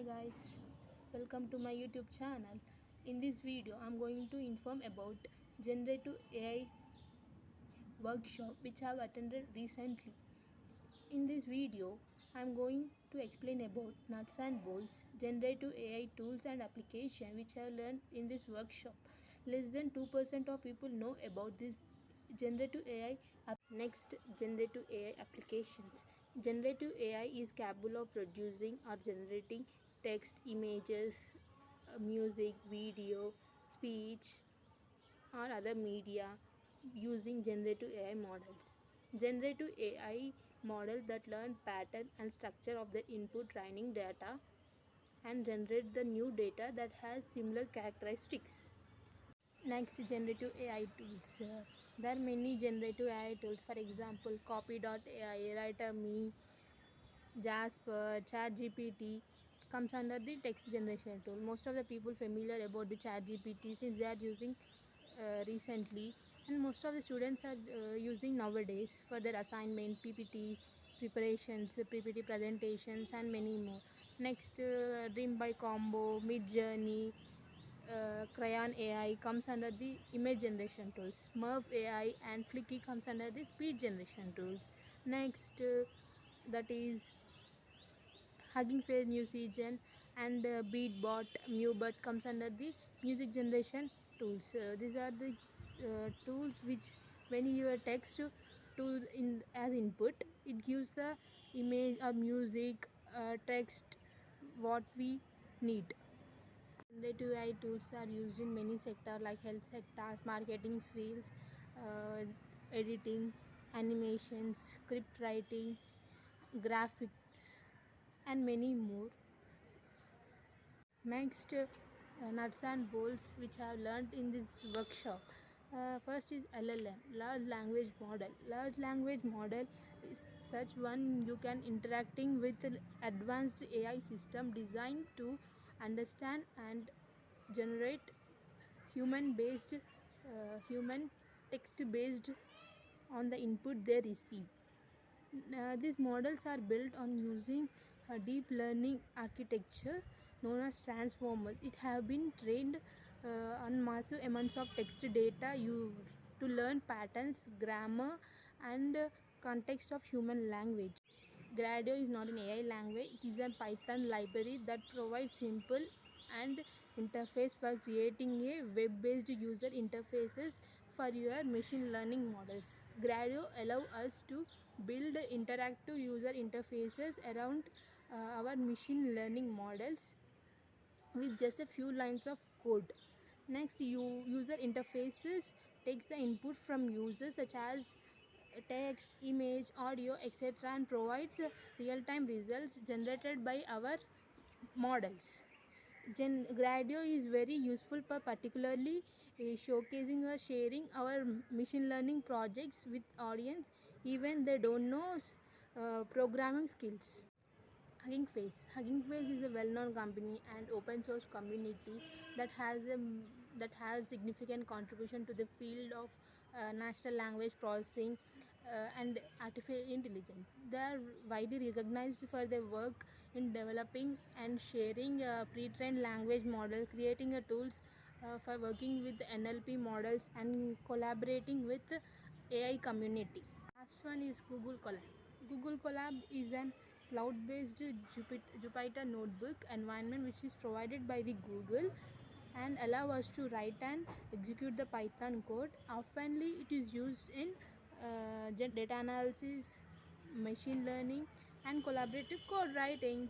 Hi guys, welcome to my YouTube channel. In this video, I'm going to inform about generative AI workshop which I have attended recently. In this video, I'm going to explain about nuts and bolts, generative AI tools and application which I have learned in this workshop. Less than 2% of people know about this generative AI. Next, generative AI applications. Generative AI is capable of producing or generating text, images, music, video, speech, or other media using generative AI models. Generative AI model that learn pattern and structure of the input training data and generate the new data that has similar characteristics. Next, generative AI tools. There are many generative AI tools. For example, copy.ai, writer.me, Jasper, ChatGPT comes under the text generation tool. Most of the people familiar about the ChatGPT since they are using recently, and most of the students are using nowadays for their assignment, PPT preparations, PPT presentations, and many more. Next, Dream by Combo, Mid Journey, Crayon AI comes under the image generation tools. Smurf AI and Flicky comes under the speech generation tools. Next, that is Hugging Face Musician and Beatbot, Mewbot comes under the music generation tools. These are the tools which, when you text to in as input, it gives the image or music, text what we need. Generative AI tools are used in many sectors like health sectors, marketing fields, uh, editing, animation, script writing, graphics, and many more. Next, nuts and bolts which I have learned in this workshop. First is LLM, large language model. Large language model is such one you can interacting with advanced AI system designed to understand and generate human text based on the input they receive. These models are built on using a deep learning architecture known as transformers. It have been trained on massive amounts of text data to learn patterns, grammar, and context of human language. Gradio is not an AI language. It is a Python library that provides simple and interface for creating a web-based user interfaces for your machine learning models. Gradio allow us to build interactive user interfaces around our machine learning models with just a few lines of code. Next, user interfaces takes the input from users such as text, image, audio, etc., and provides real-time results generated by our models. Gradio is very useful for particularly showcasing or sharing our machine learning projects with audience even they don't know programming skills. Hugging Face is a well-known company and open source community that has significant contribution to the field of natural language processing and artificial intelligence. They are widely recognized for their work in developing and sharing pre-trained language models, creating tools for working with NLP models, and collaborating with AI community. Last one is Google Colab. Google Colab is an cloud-based Jupyter notebook environment which is provided by the Google and allow us to write and execute the Python code. Oftenly, it is used in data analysis, machine learning, and collaborative code writing.